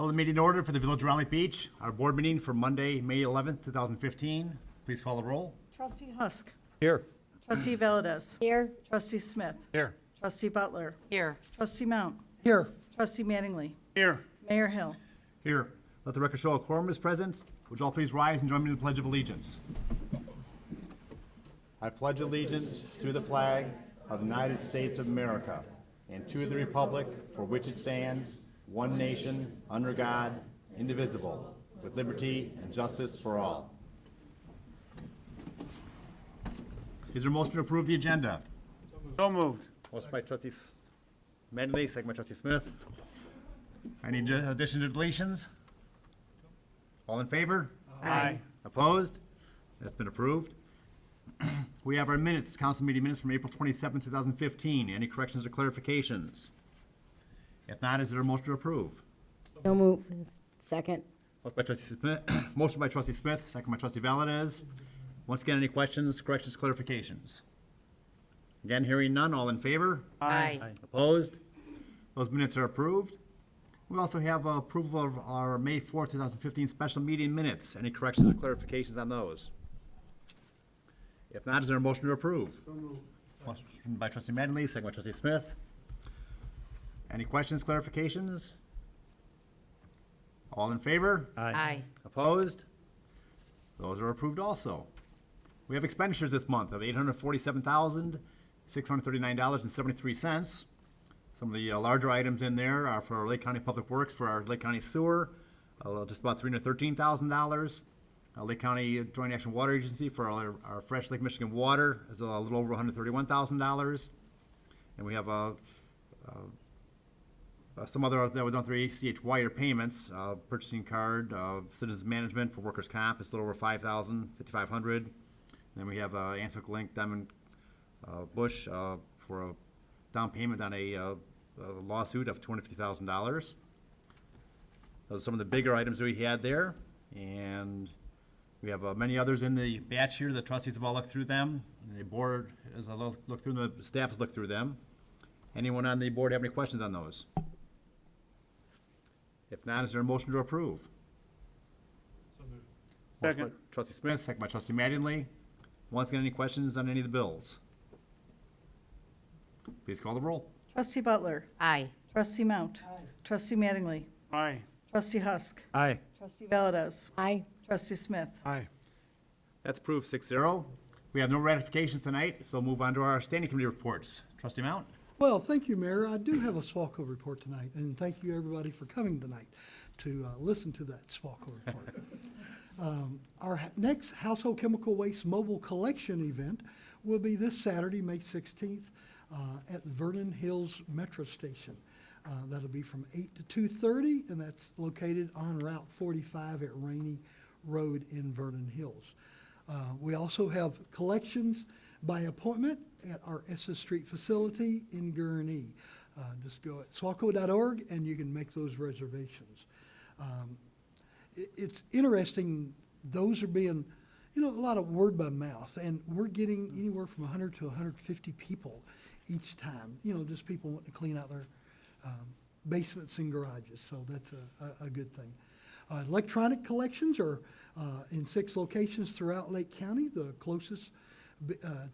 Call the meeting to order for the Village of Round Lake Beach, our board meeting for Monday, May 11th, 2015. Please call the roll. Trustee Husk. Here. Trustee Valdez. Here. Trustee Smith. Here. Trustee Butler. Here. Trustee Mount. Here. Trustee Mattingly. Here. Mayor Hill. Here, let the record show a quorum is present. Would you all please rise and join me in the Pledge of Allegiance? I pledge allegiance to the flag of the United States of America and to the republic for which it stands, one nation, under God, indivisible, with liberty and justice for all. Is there a motion to approve the agenda? So moved. Motion by Trustee Medley, second by Trustee Smith. Any additions or deletions? All in favor? Aye. Opposed? That's been approved. We have our minutes, council meeting minutes from April 27, 2015. Any corrections or clarifications? If not, is there a motion to approve? So move. Second. Motion by Trustee Smith, motion by Trustee Smith, second by Trustee Valdez. Once again, any questions, corrections, clarifications? Again, hearing none, all in favor? Aye. Opposed? Those minutes are approved. We also have approval of our May 4, 2015 special meeting minutes. Any corrections or clarifications on those? If not, is there a motion to approve? Motion by Trustee Mattingly, second by Trustee Smith. Any questions, clarifications? All in favor? Aye. Opposed? Those are approved also. We have expenditures this month of $847,639.73. Some of the larger items in there are for our Lake County Public Works, for our Lake County Sewer, just about $313,000. Lake County Joint Action Water Agency for our fresh Lake Michigan water is a little over $131,000. And we have some other that we done through ACH wire payments, purchasing card, citizens management for workers' comp is a little over $5,500. Then we have Answick Link Diamond Bush for a down payment on a lawsuit of $250,000. Those are some of the bigger items that we had there, and we have many others in the batch here. The trustees have all looked through them. The board has looked through them. The staff has looked through them. Anyone on the board have any questions on those? If not, is there a motion to approve? Motion by Second. Trustee Smith, second by Trustee Mattingly. Once again, any questions on any of the bills? Please call the roll. Trustee Butler. Aye. Trustee Mount. Trustee Mattingly. Aye. Trustee Husk. Aye. Trustee Valdez. Aye. Trustee Smith. Aye. That's approved 6-0. We have no ratifications tonight, so move on to our standing committee reports. Trustee Mount? Well, thank you, Mayor. I do have a SWACO report tonight, and thank you, everybody, for coming tonight to listen to that SWACO report. Our next household chemical waste mobile collection event will be this Saturday, May 16th, at the Vernon Hills Metro Station. That'll be from 8 to 2:30, and that's located on Route 45 at Rainey Road in Vernon Hills. We also have collections by appointment at our Esses Street facility in Gurnee. Just go at swaco.org and you can make those reservations. It's interesting, those are being, a lot of word by mouth, and we're getting anywhere from 100 to 150 people each time, just people wanting to clean out their basements and garages, so that's a good thing. Electronic collections are in 6 locations throughout Lake County. The closest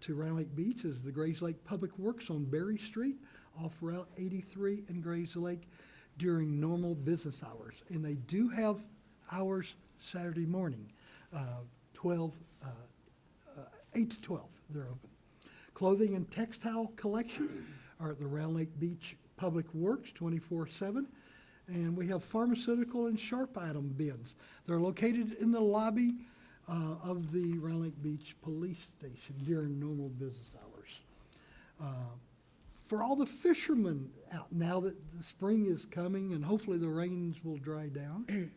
to Round Lake Beach is the Grays Lake Public Works on Berry Street off Route 83 in Grays Lake during normal business hours. And they do have hours Saturday morning, 8 to 12, they're open. Clothing and textile collection are at the Round Lake Beach Public Works 24/7. And we have pharmaceutical and sharp item bins. They're located in the lobby of the Round Lake Beach Police Station during normal business hours. For all the fishermen out now that the spring is coming and hopefully the rains will dry down,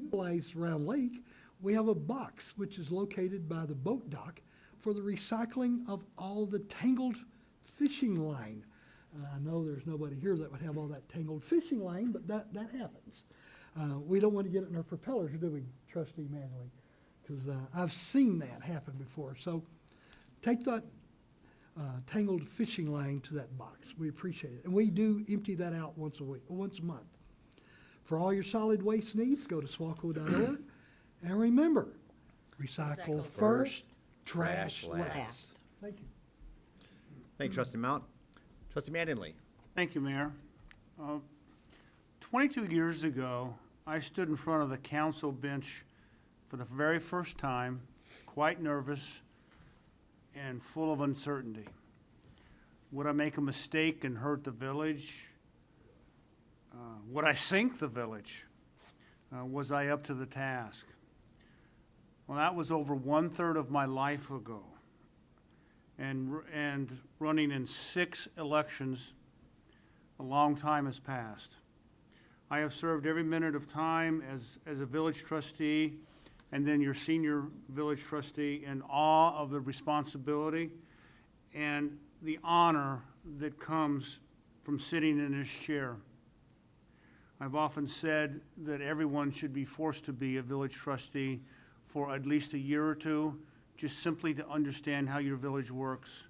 utilize Round Lake, we have a box which is located by the boat dock for the recycling of all the tangled fishing line. And I know there's nobody here that would have all that tangled fishing line, but that happens. We don't want to get it in our propellers, do we, Trustee Manley? Because I've seen that happen before. So take that tangled fishing line to that box. We appreciate it. And we do empty that out once a month. For all your solid waste needs, go to SWACO.org. And remember, recycle first, trash last. Thank you. Thank you, Trustee Mount. Trustee Mattingly. Thank you, Mayor. 22 years ago, I stood in front of the council bench for the very first time, quite nervous and full of uncertainty. Would I make a mistake and hurt the village? Would I sink the village? Was I up to the task? Well, that was over 1/3 of my life ago. And running in 6 elections, a long time has passed. I have served every minute of time as a village trustee and then your senior village trustee in awe of the responsibility and the honor that comes from sitting in this chair. I've often said that everyone should be forced to be a village trustee for at least a year or two, just simply to understand how your village works.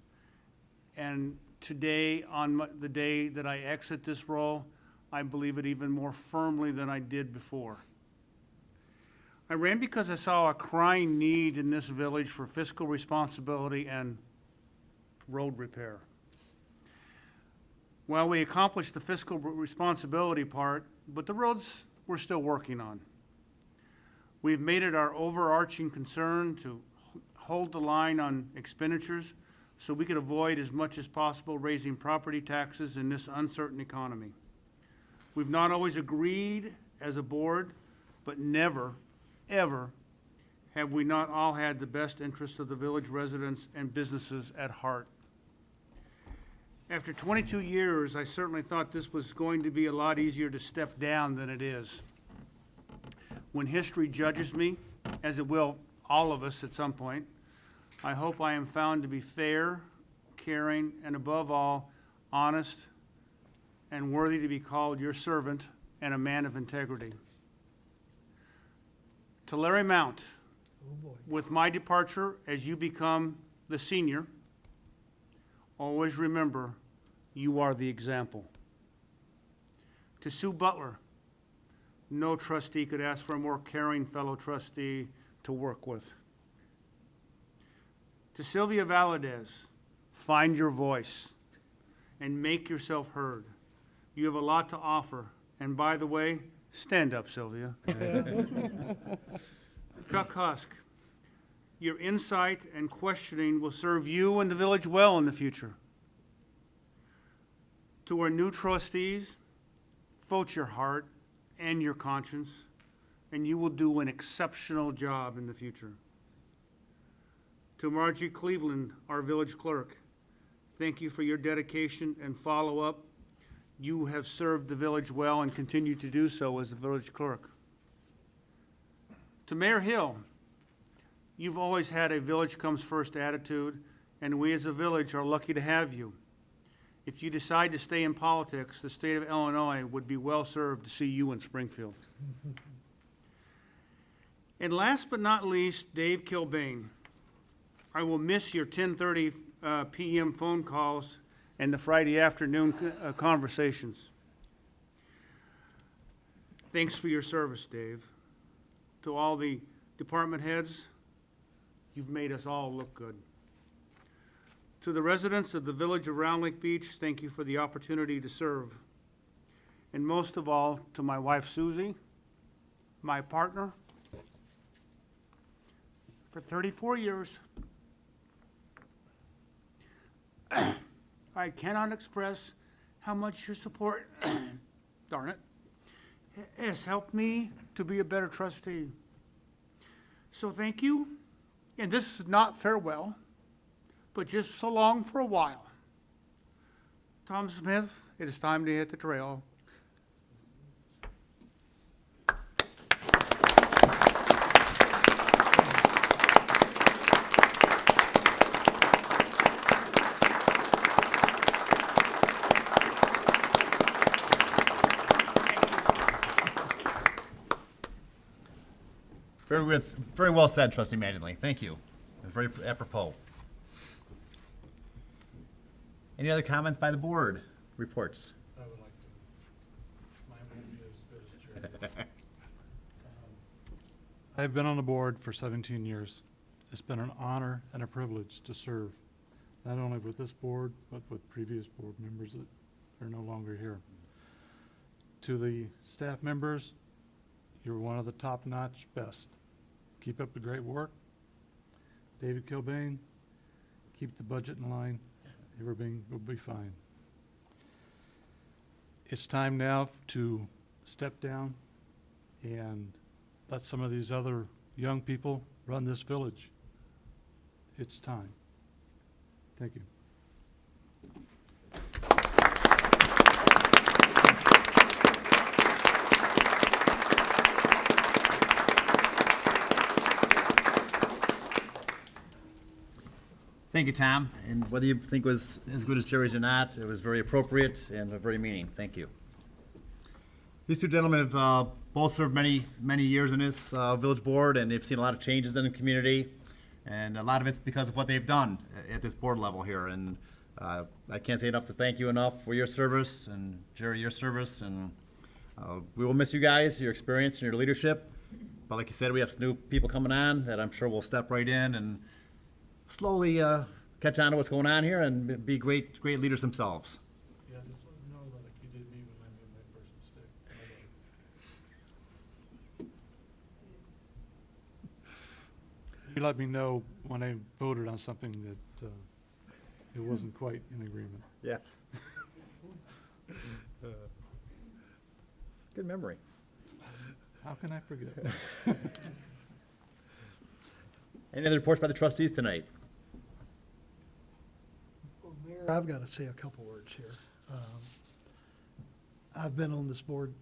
And today, on the day that I exit this role, I believe it even more firmly than I did before. I ran because I saw a crying need in this village for fiscal responsibility and road repair. Well, we accomplished the fiscal responsibility part, but the roads we're still working on. We've made it our overarching concern to hold the line on expenditures so we could avoid as much as possible raising property taxes in this uncertain economy. We've not always agreed as a board, but never, ever have we not all had the best interest of the village residents and businesses at heart. After 22 years, I certainly thought this was going to be a lot easier to step down than it is. When history judges me, as it will all of us at some point, I hope I am found to be fair, caring, and above all, honest and worthy to be called your servant and a man of integrity. To Larry Mount, Oh, boy. with my departure as you become the senior, always remember you are the example. To Sue Butler, no trustee could ask for a more caring fellow trustee to work with. To Sylvia Valadez, find your voice and make yourself heard. You have a lot to offer. And by the way, stand up, Sylvia. Chuck Husk, your insight and questioning will serve you and the village well in the future. To our new trustees, vote your heart and your conscience, and you will do an exceptional job in the future. To Margie Cleveland, our village clerk, thank you for your dedication and follow-up. You have served the village well and continue to do so as the village clerk. To Mayor Hill, you've always had a village comes first attitude, and we as a village are lucky to have you. If you decide to stay in politics, the state of Illinois would be well served to see you in Springfield. And last but not least, Dave Kilbane. I will miss your 10:30 p.m. phone calls and the Friday afternoon conversations. Thanks for your service, Dave. To all the department heads, you've made us all look good. To the residents of the village of Round Lake Beach, thank you for the opportunity to serve. And most of all, to my wife Susie, my partner, for 34 years. I cannot express how much your support, darn it, has helped me to be a better trustee. So thank you, and this is not farewell, but just so long for a while. Tom Smith, it is time to hit the trail. Very well said, Trustee Mattingly. Thank you. Very apropos. Any other comments by the board? Reports? I would like to. Mine won't be as good as I've been on the board for 17 years. It's been an honor and a privilege to serve, not only with this board, but with previous board members that are no longer here. To the staff members, you're one of the top-notch best. Keep up the great work. David Kilbane, keep the budget in line. Everything will be fine. It's time now to step down and let some of these other young people run this village. It's time. Thank you. Thank you, Tom. And whether you think it was as good as Jerry's or not, it was very appropriate and very meaning. Thank you. These two gentlemen have both served many years in this village board, and they've seen a lot of changes in the community. And a lot of it's because of what they've done at this board level here. And I can't say enough to thank you enough for your service, and Jerry, your service. And we will miss you guys, your experience and your leadership. But like you said, we have some new people coming on that I'm sure will step right in and slowly catch on to what's going on here and be great leaders themselves. Yeah, just let me know that you did me when I made my first mistake. You let me know when I voted on something that it wasn't quite in agreement. Yeah. Good memory. How can I forget? Any other reports by the trustees tonight? Well, Mayor, I've got to say a couple words here. I've been on this board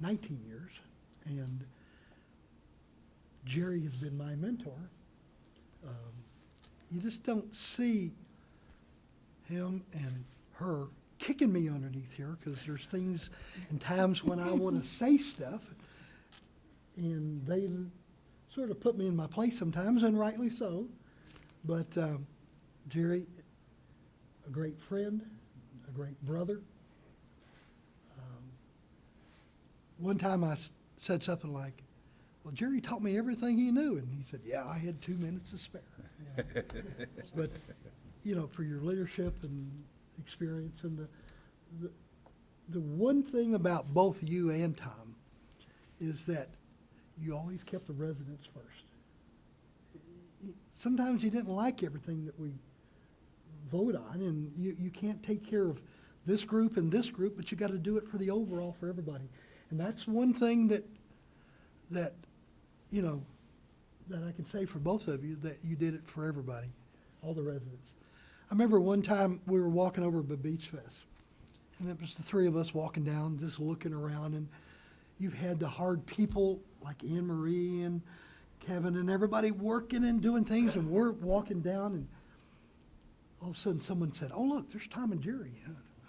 19 years, and Jerry has been my mentor. You just don't see him and her kicking me underneath here, because there's things and times when I want to say stuff, and they sort of put me in my place sometimes, and rightly so. But Jerry, a great friend, a great brother. One time I said something like, well, Jerry taught me everything he knew. And he said, yeah, I had 2 minutes to spare. Yeah. But, you know, for your leadership and experience, and the one thing about both you and Tom is that you always kept the residents first. Sometimes you didn't like everything that we vote on, and you can't take care of this group and this group, but you got to do it for the overall for everybody. And that's one thing that you know, that I can say for both of you, that you did it for everybody, all the residents. I remember one time we were walking over to Beach Fest, and it was the three of us walking down, just looking around, and you had the hard people like Anne Marie and Kevin and everybody working and doing things, and we're walking down, and all of a sudden someone said, oh, look, there's Tom and Jerry.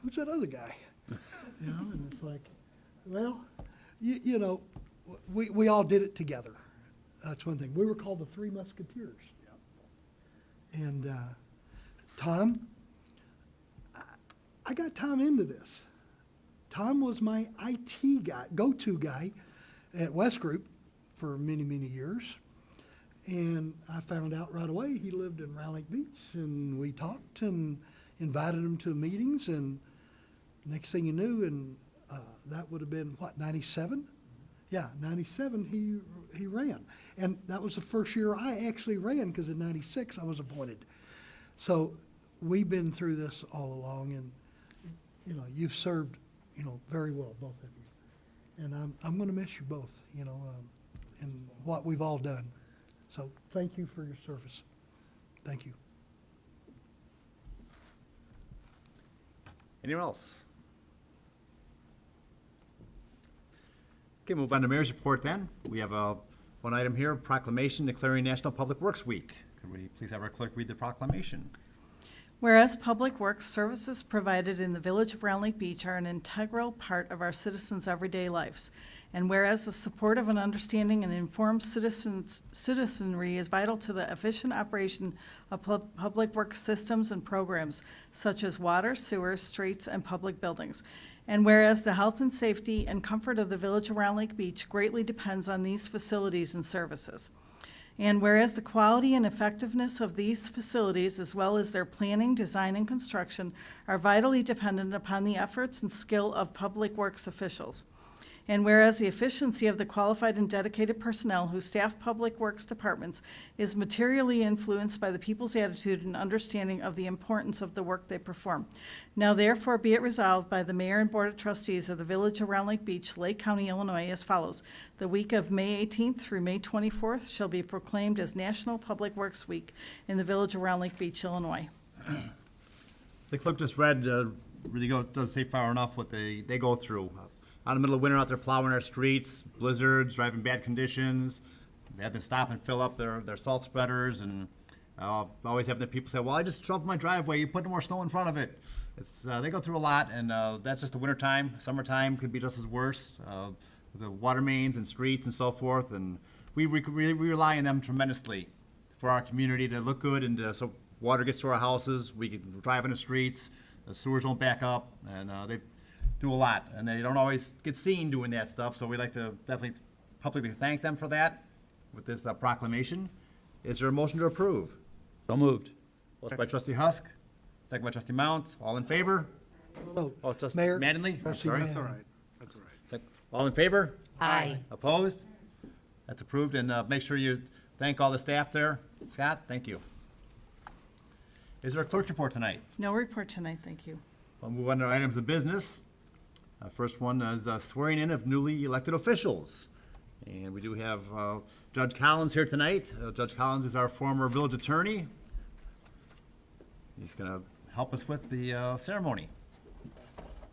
Who's that other guy? You know, and it's like, well, you know, we all did it together. That's one thing. We were called the Three Musketeers. And Tom, I got Tom into this. Tom was my IT guy, go-to guy at West Group for many, many years. And I found out right away he lived in Round Lake Beach, and we talked and invited him to meetings, and next thing you knew, and that would have been, what, 97? Yeah, 97 he ran. And that was the first year I actually ran, because in 96 I was appointed. So we've been through this all along, and, you know, you've served, you know, very well, both of you. And I'm going to miss you both, you know, and what we've all done. So thank you for your service. Thank you. Anyone else? Okay, move on to Mayor's report then. We have one item here, proclamation declaring National Public Works Week. Could we please have our clerk read the proclamation? Whereas public works services provided in the village of Round Lake Beach are an integral part of our citizens' everyday lives. And whereas the support of an understanding and informed citizenry is vital to the efficient operation of public works systems and programs such as water, sewers, streets, and public buildings. And whereas the health and safety and comfort of the village of Round Lake Beach greatly depends on these facilities and services. And whereas the quality and effectiveness of these facilities, as well as their planning, design, and construction, are vitally dependent upon the efforts and skill of public works officials. And whereas the efficiency of the qualified and dedicated personnel who staff public works departments is materially influenced by the people's attitude and understanding of the importance of the work they perform. Now therefore be it resolved by the Mayor and Board of Trustees of the Village of Round Lake Beach, Lake County, Illinois, as follows. The week of May 18th through May 24th shall be proclaimed as National Public Works Week in the Village of Round Lake Beach, Illinois. The clip just read really does say far enough what they go through. Out in the middle of winter, out there plowing our streets, blizzards, driving bad conditions. They have to stop and fill up their salt spreaders, and always having the people say, well, I just shoveled my driveway, you put more snow in front of it. It's they go through a lot, and that's just the winter time. Summertime could be just as worse. The water mains and streets and so forth, and we rely on them tremendously for our community to look good, and so water gets to our houses, we can drive in the streets, the sewers don't back up, and they do a lot, and they don't always get seen doing that stuff, so we'd like to definitely publicly thank them for that with this proclamation. Is there a motion to approve? So moved. Motion by trustee Husk, second by trustee Mount. All in favor? Vote. Oh, trustee Mayor, Mattingly? I'm trustee sorry. Mattingly. That's all right. That's all right. All in favor? Aye. Opposed? That's approved, and make sure you thank all the staff there. Scott, thank you. Is there a clerk's report tonight? No report tonight, thank you. I'll move on to items of business. First one is swearing in of newly elected officials. And we do have Judge Collins here tonight. Judge Collins is our former village attorney. He's going to help us with the ceremony.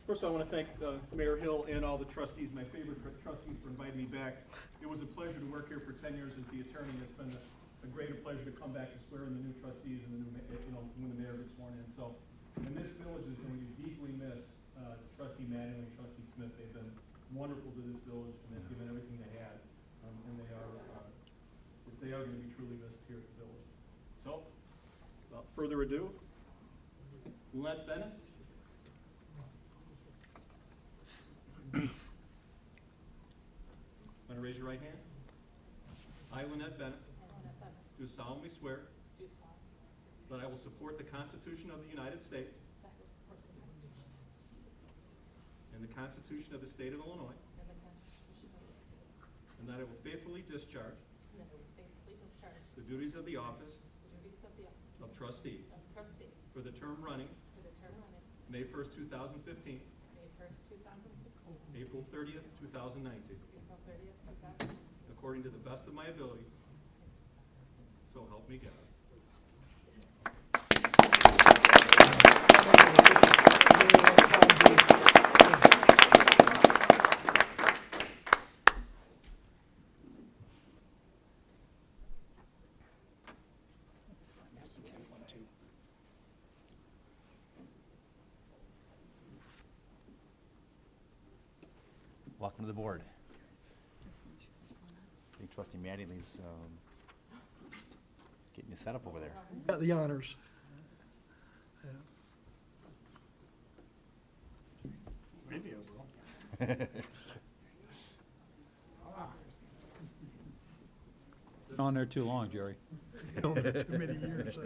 First, I want to thank Mayor Hill and all the trustees, my favorite trustees, for inviting me back. It was a pleasure to work here for 10 years as the attorney. It's been a greater pleasure to come back and swear in the new trustees and the new, when the mayor gets sworn in. So, and this village is going to deeply miss Trustee Mattingly and Trustee Smith. They've been wonderful to this village, and they've given everything they had, and they are going to be truly missed here at the village. So, without further ado, Lynette Bennis. Want to raise your right hand? I, Lynette Bennis, do solemnly swear that I will support the Constitution of the United States and the Constitution of the State of Illinois, and that I will faithfully discharge the duties of the office of trustee for the term running May 1st, 2015, April 30th, 2019, according to the best of my ability, so help me God. Welcome to the board. I think Trustee Mattingly's getting you set up over there. Got the honors. Maybe I will. Been on there too long, Jerry. Too many years.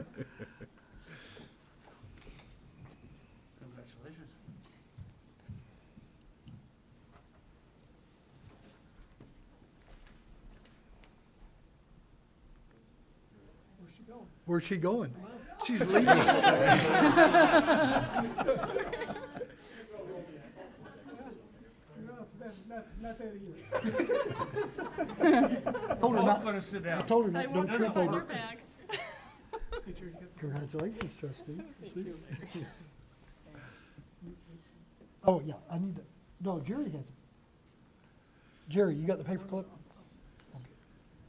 Congratulations. Where's she going? She's leaving. Told her not, Gonna sit down. I told her not, don't trip over. back. Congratulations, trustee. Oh, yeah, I need to, no, Jerry has it. Jerry, you got the paper clip?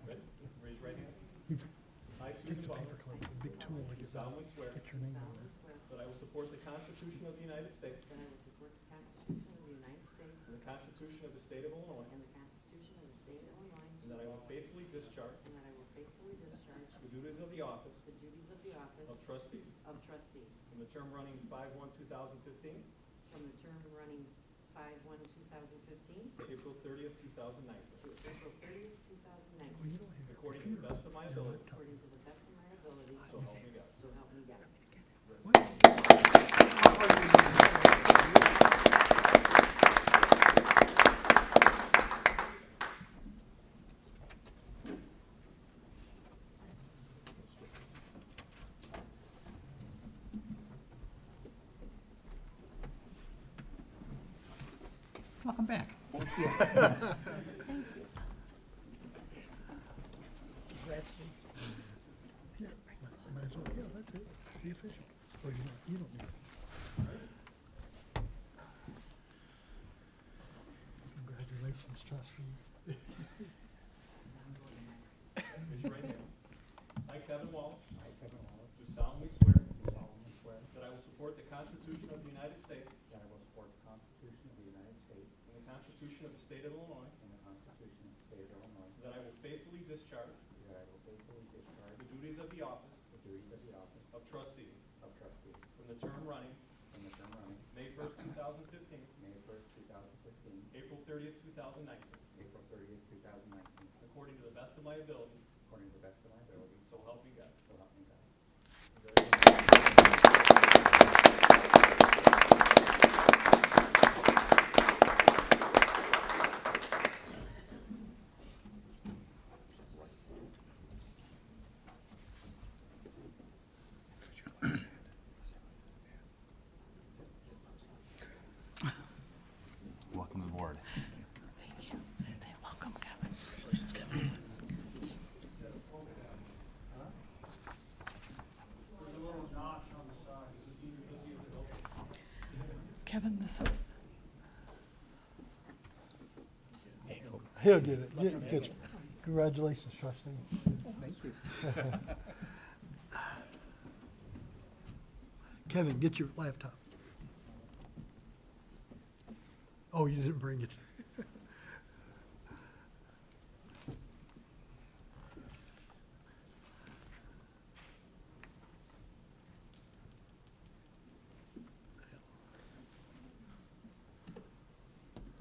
Raise your right hand. He's- I, Takes Susan the Butler, paper clip, it's a big tool to do get, solemnly swear get your name on it. that I will support the Constitution of the United States That I will support the Constitution of the United States and the Constitution of the State of Illinois, and the Constitution of the State of Illinois, and that I will faithfully discharge and that I will faithfully discharge the duties of the office the duties of the office of trustee of trustee in the term running 5/1/2015, from the term running 5/1/2015 to April 30th, 2019, to April 30th, 2019, Well, you don't have a according to the computer. best of my ability, according to the best of my ability, so help me God. so help me God. Welcome back. Yeah, might as well, yeah, that's it. Be official. Oh, you don't need it. Congratulations, trustee. Raise your right hand. I, Kevin Wallace. I, Kevin Wallace. Do solemnly swear. Do solemnly swear. That I will support the Constitution of the United States. That I will support the Constitution of the United States. And the Constitution of the State of Illinois. And the Constitution of the State of Illinois. That I will faithfully discharge. That I will faithfully discharge. The duties of the office. The duties of the office. Of trustee. Of trustee. From the term running. From the term running. May 1st, 2015. May 1st, 2015. April 30th, 2019. April 30th, 2019. According to the best of my ability. According to the best of my ability. So help me God. So help me God. Welcome to the board. Thank you. Welcome, Kevin. There's a little notch on the side. Kevin, this is, He'll get it. Get you. Congratulations, trustee. Thank you. Kevin, get your laptop. Oh, you didn't bring it.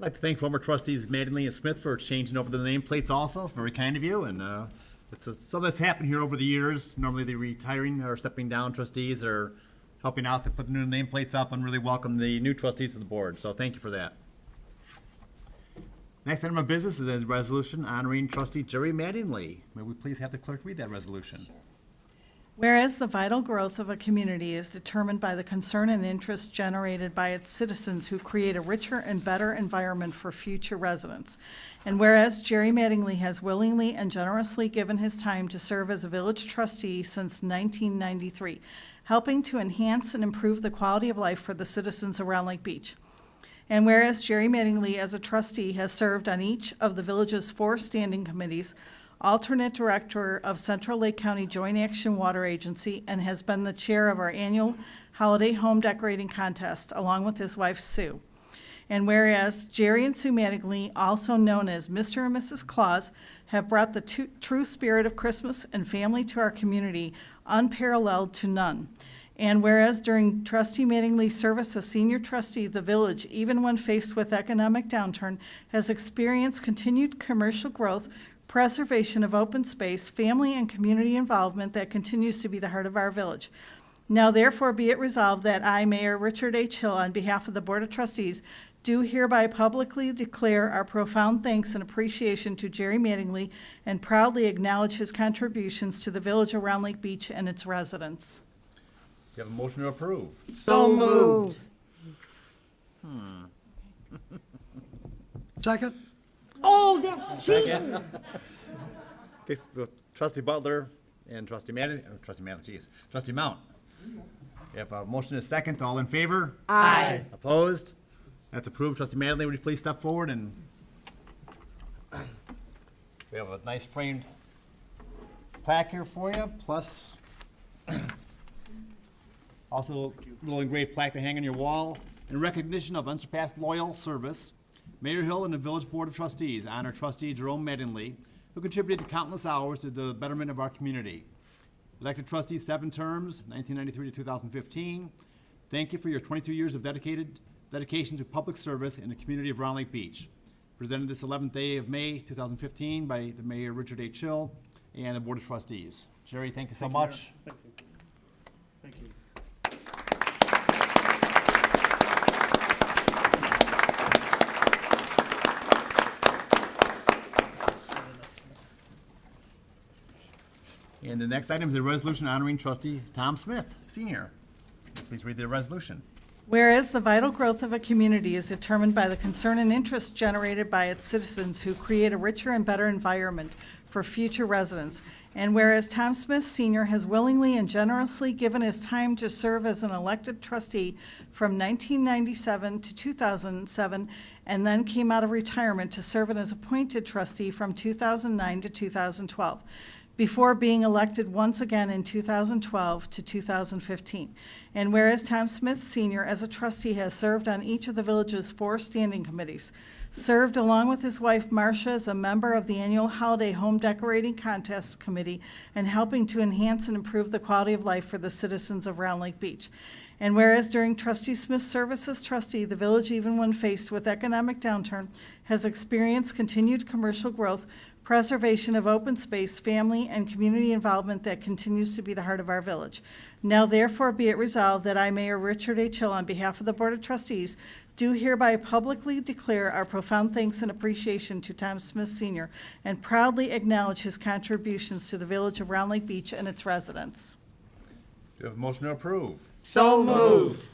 I'd like to thank former trustees Mattingly and Smith for changing over the nameplates also. It's very kind of you, and it's something that's happened here over the years. Normally the retiring or stepping down trustees are helping out to put new nameplates up and really welcome the new trustees to the board. So thank you for that. Next item of business is a resolution honoring trustee Jerry Mattingly. May we please have the clerk read that resolution? whereas the vital growth of a community is determined by the concern and interest generated by its citizens who create a richer and better environment for future residents. And whereas Jerry Mattingly has willingly and generously given his time to serve as a village trustee since 1993, helping to enhance and improve the quality of life for the citizens around Lake Beach. And whereas Jerry Mattingly, as a trustee, has served on each of the village's 4 standing committees, alternate director of Central Lake County Joint Action Water Agency, and has been the chair of our annual holiday home decorating contest, along with his wife Sue. And whereas Jerry and Sue Mattingly, also known as Mr. and Mrs. Claus, have brought the true spirit of Christmas and family to our community, unparalleled to none. And whereas during Trustee Mattingly's service as senior trustee, the village, even when faced with economic downturn, has experienced continued commercial growth, preservation of open space, family and community involvement that continues to be the heart of our village. Now therefore be it resolved that I, Mayor Richard H. Hill, on behalf of the Board of Trustees, do hereby publicly declare our profound thanks and appreciation to Jerry Mattingly and proudly acknowledge his contributions to the village around Lake Beach and its residents. You have a motion to approve. So moved. Second? Oh, that's cheating. Okay, so Trustee Butler and Trustee Mount. You have a motion and a second. All in favor? Aye. Opposed? That's approved. Trustee Mattingly, would you please step forward and we have a nice framed plaque here for you, plus also a little engraved plaque to hang on your wall. In recognition of unsurpassed loyal service, Mayor Hill and the Village Board of Trustees honor Trustee Jerome Mattingly, who contributed countless hours to the betterment of our community. Elected trustee 7 terms, 1993 to 2015. Thank you for your 22 years of dedicated dedication to public service in the community of Round Lake Beach. Presented this 11th day of May 2015 by the Mayor Richard A. Chill and the Board of Trustees. Jerry, thank you so much. Thank you. Thank you. And the next item is a resolution honoring trustee Tom Smith, Senior. Please read the resolution. Whereas the vital growth of a community is determined by the concern and interest generated by its citizens who create a richer and better environment for future residents. And whereas Tom Smith Sr. has willingly and generously given his time to serve as an elected trustee from 1997 to 2007, and then came out of retirement to serve as appointed trustee from 2009 to 2012. Before being elected once again in 2012 to 2015. And whereas Tom Smith Sr. as a trustee has served on each of the village's 4 standing committees, served along with his wife Marcia as a member of the annual Holiday Home Decorating Contest Committee and helping to enhance and improve the quality of life for the citizens of Round Lake Beach. And whereas during Trustee Smith's service as trustee, the village, even when faced with economic downturn, has experienced continued commercial growth, preservation of open space, family, and community involvement that continues to be the heart of our village. Now therefore be it resolved that I, Mayor Richard A. Chill, on behalf of the Board of Trustees, do hereby publicly declare our profound thanks and appreciation to Tom Smith Sr. and proudly acknowledge his contributions to the village of Round Lake Beach and its residents. Do you have a motion to approve? So moved.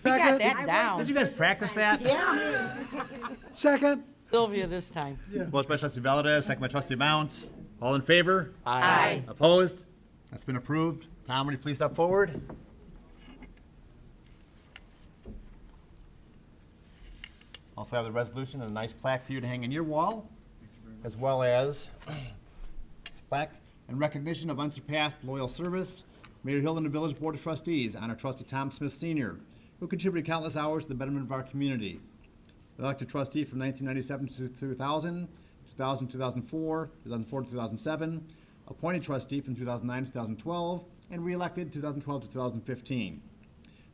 Second, Got that Did down. you guys practice that? second, Sylvia this time. Motion by trustee Valdez, second by trustee Mount. All in favor? Aye. Opposed? That's been approved. Tom, would you please step forward? Also have the resolution and a nice plaque for you to hang in your wall, as well as this plaque in recognition of unsurpassed loyal service. Mayor Hill and the Village Board of Trustees honor trustee Tom Smith Sr., who contributed countless hours to the betterment of our community. Elected trustee from 1997 to 2000, 2000 to 2004, 2004 to 2007, appointed trustee from 2009 to 2012, and re-elected 2012 to 2015.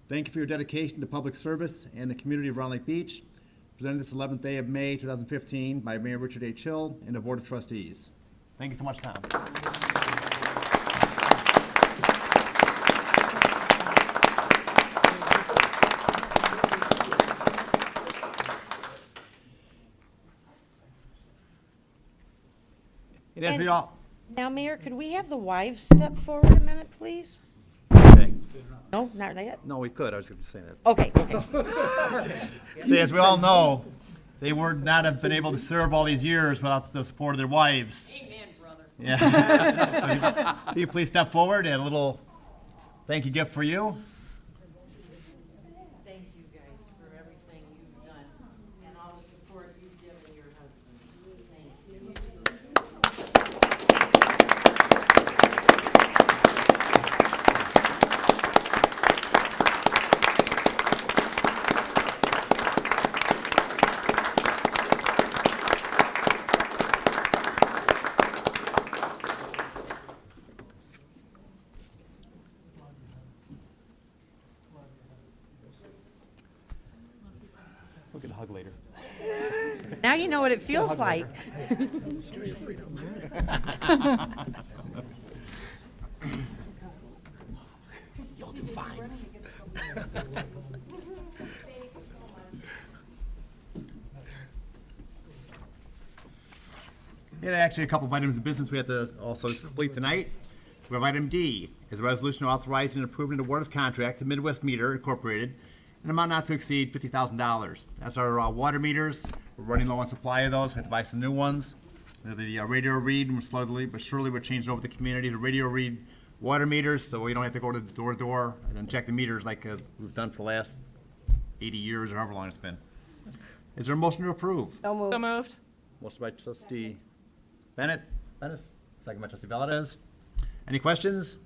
Thank you for your dedication to public service and the community of Round Lake Beach. Presented this 11th day of May 2015 by Mayor Richard A. Chill and the Board of Trustees. Thank you so much, Tom. It has been all. Now, Mayor, could we have the wives step forward a minute, please? Okay. No, not yet? No, we could. I was going to say that. Okay, okay. See, as we all know, they would not have been able to serve all these years without the support of their wives. Amen, brother. Yeah. Will you please step forward and a little thank you gift for you? Thank you guys for everything you've done and all the support you've given your husband. Thank you. We'll get a hug later. Now you know what it feels like. you'll do fine. We had actually a couple of items of business we have to also complete tonight. We have item D, is a resolution authorizing and approving an award of contract to Midwest Meter Incorporated, an amount not to exceed $50,000. That's our water meters. We're running low on supply of those. We have to buy some new ones. They're the radio read, and slowly but surely we're changing over the community to radio read water meters, so we don't have to go to the door to door and then check the meters like we've done for the last 80 years or however long it's been. Is there a motion to approve? So moved. Motion by trustee Bennett, second by trustee Valdez. Any questions?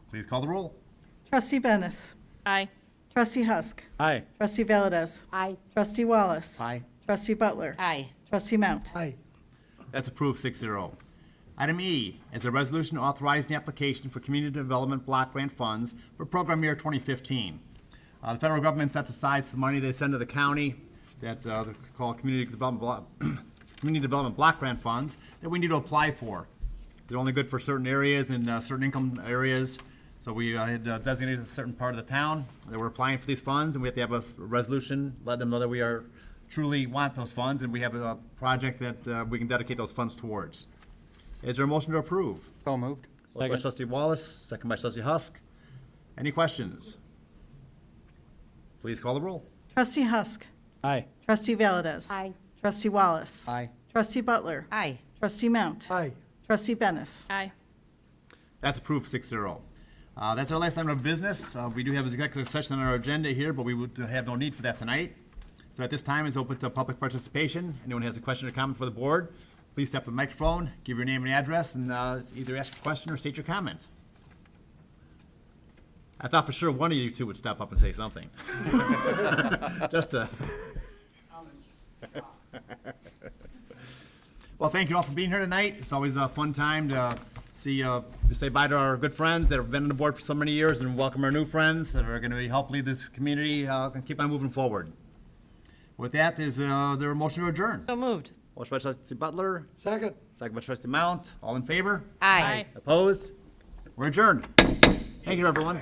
Please call the roll. Trustee Bennis. Aye. Trustee Husk. Aye. Trustee Valdez. Aye. Trustee Wallace. Aye. Trustee Butler. Aye. Trustee Mount. Aye. That's approved 6-0. Item E is a resolution authorizing the application for community development block grant funds for program year 2015. The federal government sets aside some money they send to the county that they call Community Development Block Grant Funds that we need to apply for. They're only good for certain areas and certain income areas. So we had designated a certain part of the town that we're applying for these funds, and we have to have a resolution, let them know that we are truly want those funds, and we have a project that we can dedicate those funds towards. Is there a motion to approve? So moved. Motion by Second. trustee Wallace, second by trustee Husk. Any questions? Please call the roll. Trustee Husk. Aye. Trustee Valdez. Aye. Trustee Wallace. Aye. Trustee Butler. Aye. Trustee Mount. Aye. Trustee Bennis. Aye. That's approved 6-0. That's our last item of business. We do have an executive session on our agenda here, but we would have no need for that tonight. So at this time, it's open to public participation. Anyone has a question or comment for the board, please step to the microphone, give your name and address, and either ask a question or state your comment. I thought for sure one of you two would step up and say something. Just to. Well, thank you all for being here tonight. It's always a fun time to to say bye to our good friends that have been on the board for so many years and welcome our new friends that are going to help lead this community and keep on moving forward. With that, is there a motion to adjourn? So moved. Motion by trustee Butler, Second. second by trustee Mount. All in favor? Aye. Opposed? We're adjourned. Thank you, everyone.